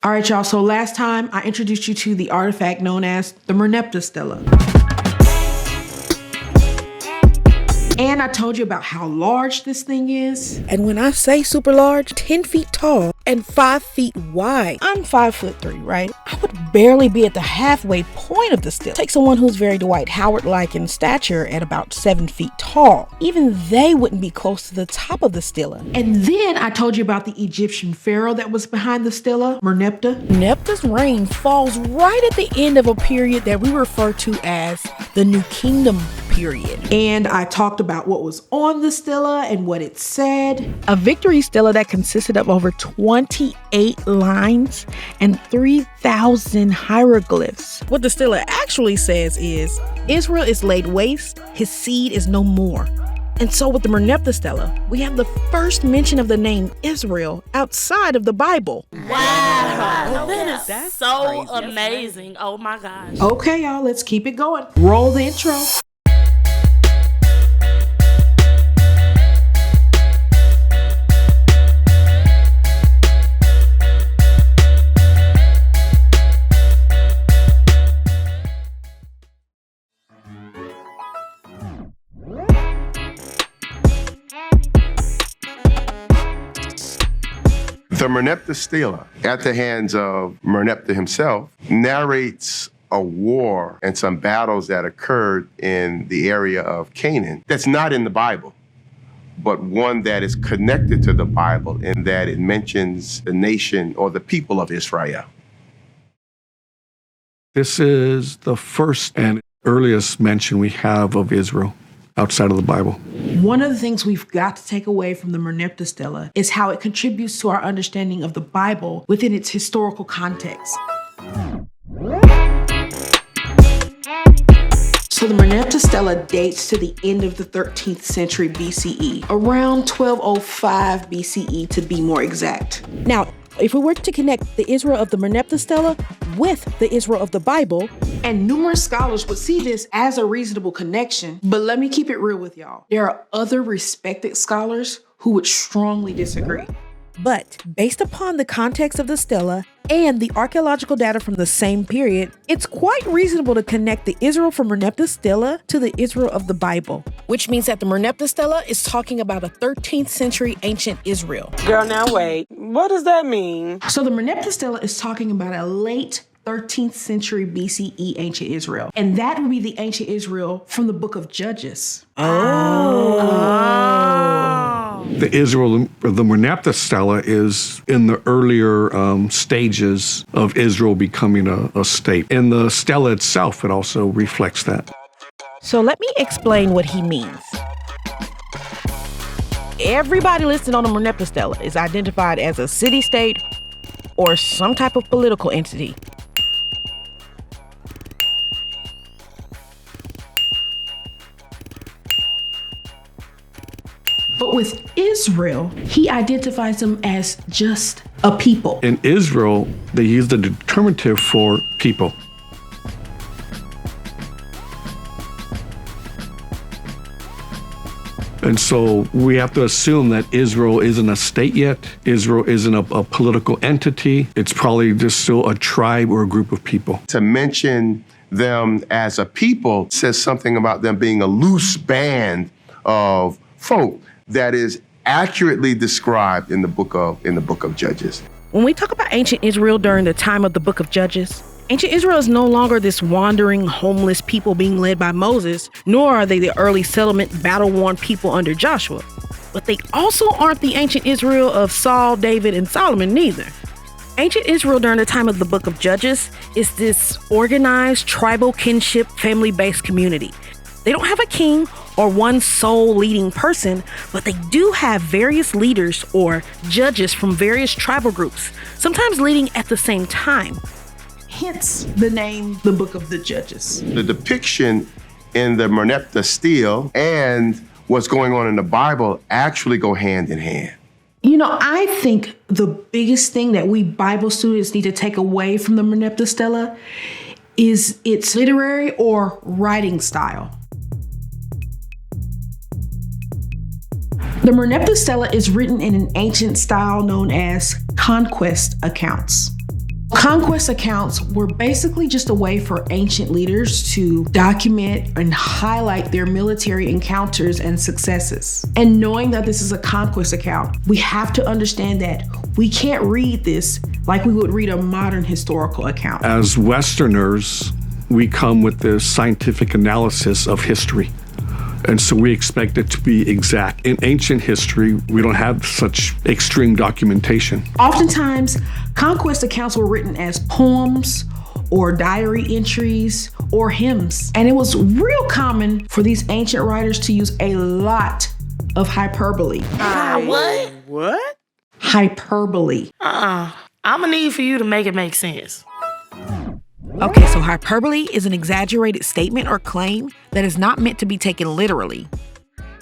All right, y'all. So last time I introduced you to the artifact known as the Merneptah Stele. And I told you about how large this thing is. And when I say super large, 10 feet tall and 5 feet wide. I'm 5'3", right? I would barely be at the halfway point of the stele. Take someone who's very Dwight Howard-like in stature at about 7 feet tall. Even they wouldn't be close to the top of the stele. And then I told you about the Egyptian pharaoh that was behind the stele, Merneptah. Merneptah's reign falls right at the end of a period that we refer to as the New Kingdom period. And I talked about what was on the stele and what it said. A victory stele that consisted of over 28 lines and 3,000 hieroglyphs. What the stele actually says is, Israel is laid waste, his seed is no more. And so with the Merneptah Stele, we have the first mention of the name Israel outside of the Bible. Wow, that's so crazy. Amazing. Oh my gosh. Okay, y'all, let's keep it going. Roll the intro. The Merneptah Stele, at the hands of Merneptah himself, narrates a war and some battles that occurred in the area of Canaan that's not in the Bible, but one that is connected to the Bible in that it mentions the nation or the people of Israel. This is the first and earliest mention we have of Israel outside of the Bible. One of the things we've got to take away from the Merneptah Stele is how it contributes to our understanding of the Bible within its historical context. So the Merneptah Stele dates to the end of the 13th century BCE, around 1205 BCE to be more exact. Now, if we were to connect the Israel of the Merneptah Stele with the Israel of the Bible, and numerous scholars would see this as a reasonable connection, but let me keep it real with y'all. There are other respected scholars who would strongly disagree. But based upon the context of the stele and the archaeological data from the same period, it's quite reasonable to connect the Israel from Merneptah Stele to the Israel of the Bible, which means that the Merneptah Stele is talking about a 13th century ancient Israel. Girl, now wait, what does that mean? So the Merneptah Stele is talking about a late 13th century BCE ancient Israel. And that would be the ancient Israel from the book of Judges. The Israel of the Merneptah Stele is in the earlier stages of Israel becoming a state. In the stele itself, it also reflects that. So let me explain what he means. Everybody listed on the Merneptah Stele is identified as a city-state or some type of political entity. But with Israel, he identifies them as just a people. In Israel, they use the determinative for people. And so we have to assume that Israel isn't a state yet. Israel isn't a political entity. It's probably just still a tribe or a group of people. To mention them as a people says something about them being a loose band of folk that is accurately described in the book of Judges. When we talk about ancient Israel during the time of the book of Judges, ancient Israel is no longer this wandering, homeless people being led by Moses, nor are they the early settlement, battle-worn people under Joshua. But they also aren't the ancient Israel of Saul, David, and Solomon neither. Ancient Israel during the time of the book of Judges is this organized, tribal kinship, family-based community. They don't have a king or one sole leading person, but they do have various leaders or judges from various tribal groups, sometimes leading at the same time. Hence the name, the Book of the Judges. The depiction in the Merneptah Stele and what's going on in the Bible actually go hand in hand. You know, I think the biggest thing that we Bible students need to take away from the Merneptah Stele is its literary or writing style. The Merneptah Stele is written in an ancient style known as conquest accounts. Conquest accounts were basically just a way for ancient leaders to document and highlight their military encounters and successes. And knowing that this is a conquest account, we have to understand that we can't read this like we would read a modern historical account. As Westerners, we come with this scientific analysis of history. And so we expect it to be exact. In ancient history, we don't have such extreme documentation. Oftentimes, conquest accounts were written as poems or diary entries or hymns. And it was real common for these ancient writers to use a lot of hyperbole. What? Hyperbole. I'm gonna need for you to make it make sense. Okay, so hyperbole is an exaggerated statement or claim that is not meant to be taken literally.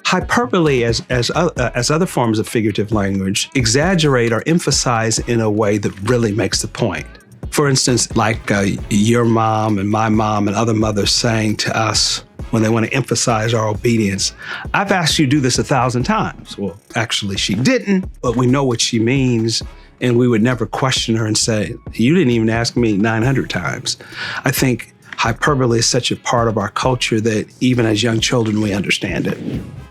Hyperbole, as other forms of figurative language, exaggerate or emphasize in a way that really makes the point. For instance, like your mom and my mom and other mothers saying to us when they want to emphasize our obedience, "I've asked you to do this 1,000 times." Well, actually, she didn't, but we know what she means. And we would never question her and say, "You didn't even ask me 900 times." I think hyperbole is such a part of our culture that even as young children, we understand it.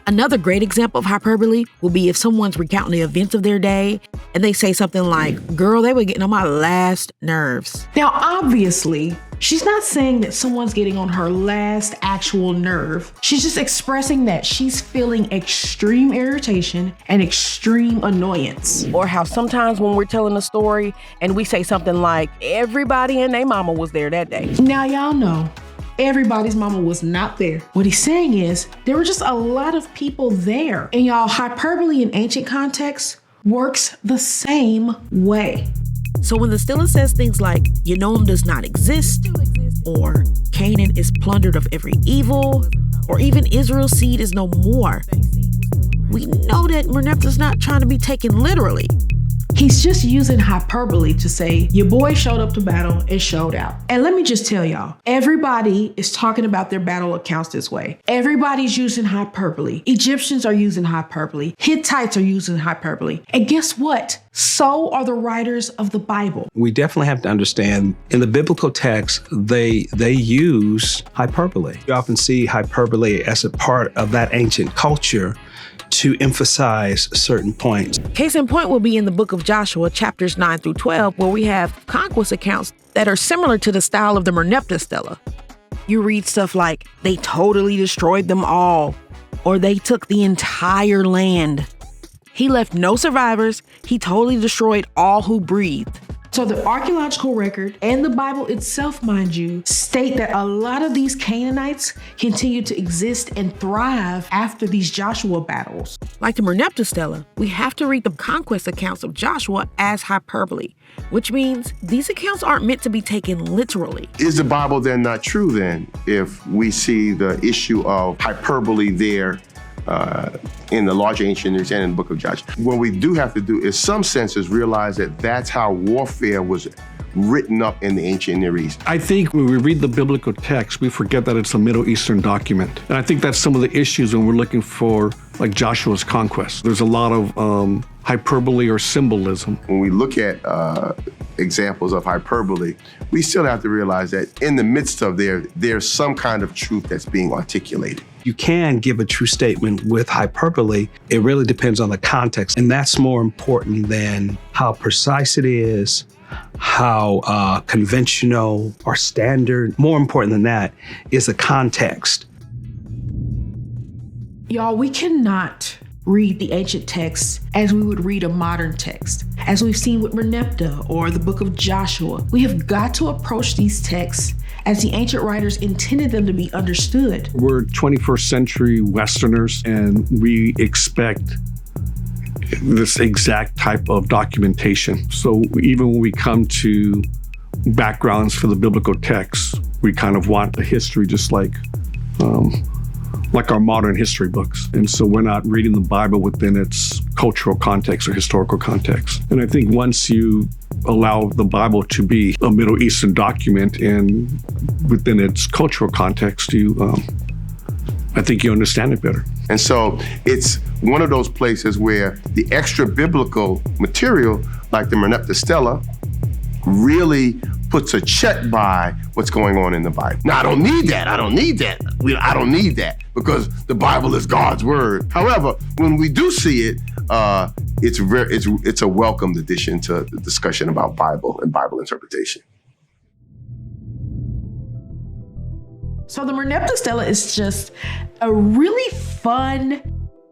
Another great example of hyperbole will be if someone's recounting the events of their day and they say something like, "Girl, they were getting on my last nerves." Now, obviously, she's not saying that someone's getting on her last actual nerve. She's just expressing that she's feeling extreme irritation and extreme annoyance. Or how sometimes when we're telling a story and we say something like, "Everybody and their mama was there that day." Now, y'all know everybody's mama was not there. What he's saying is there were just a lot of people there. And y'all, hyperbole in ancient context works the same way. So when the Stele says things like, "Unknown does not exist," or "Canaan is plundered of every evil," or even "Israel's seed is no more," we know that Merneptah's not trying to be taken literally. He's just using hyperbole to say, your boy showed up to battle and showed out. And let me just tell y'all, everybody is talking about their battle accounts this way. Everybody's using hyperbole. Egyptians are using hyperbole. Hittites are using hyperbole. And guess what? So are the writers of the Bible. We definitely have to understand in the biblical text, they use hyperbole. You often see hyperbole as a part of that ancient culture to emphasize certain points. Case in point will be in the book of Joshua, chapters 9 through 12, where we have conquest accounts that are similar to the style of the Merneptah Stele. You read stuff like, "They totally destroyed them all," or "They took the entire land." He left no survivors. He totally destroyed all who breathed. So the archaeological record and the Bible itself, mind you, state that a lot of these Canaanites continued to exist and thrive after these Joshua battles. Like the Merneptah Stele, we have to read the conquest accounts of Joshua as hyperbole, which means these accounts aren't meant to be taken literally. Is the Bible then not true then if we see the issue of hyperbole there in the larger ancient Near East and in the book of Joshua? What we do have to do is some senses realize that that's how warfare was written up in the ancient Near East. I think when we read the biblical text, we forget that it's a Middle Eastern document. And I think that's some of the issues when we're looking for like Joshua's conquest. There's a lot of hyperbole or symbolism. When we look at examples of hyperbole, we still have to realize that in the midst of there's some kind of truth that's being articulated. You can give a true statement with hyperbole. It really depends on the context. And that's more important than how precise it is, how conventional or standard. More important than that is the context. Y'all, we cannot read the ancient texts as we would read a modern text. As we've seen with Merneptah or the book of Joshua, we have got to approach these texts as the ancient writers intended them to be understood. We're 21st century Westerners, and we expect this exact type of documentation. So even when we come to backgrounds for the biblical texts, we kind of want the history just like our modern history books. And so we're not reading the Bible within its cultural context or historical context. And I think once you allow the Bible to be a Middle Eastern document and within its cultural context, I think you understand it better. And so it's one of those places where the extra biblical material, like the Merneptah Stele, really puts a check by what's going on in the Bible. Now, I don't need that. I don't need that because the Bible is God's word. However, when we do see it, it's a welcomed addition to the discussion about Bible and Bible interpretation. So the Merneptah Stele is just a really fun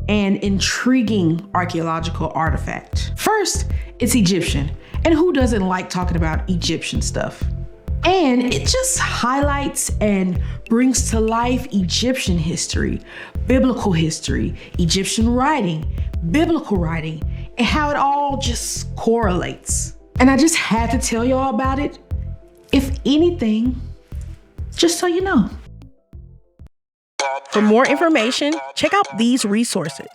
and intriguing archaeological artifact. First, it's Egyptian. And who doesn't like talking about Egyptian stuff? And it just highlights and brings to life Egyptian history, biblical history, Egyptian writing, biblical writing, and how it all just correlates. And I just had to tell y'all about it. If anything, just so you know. For more information, check out these resources.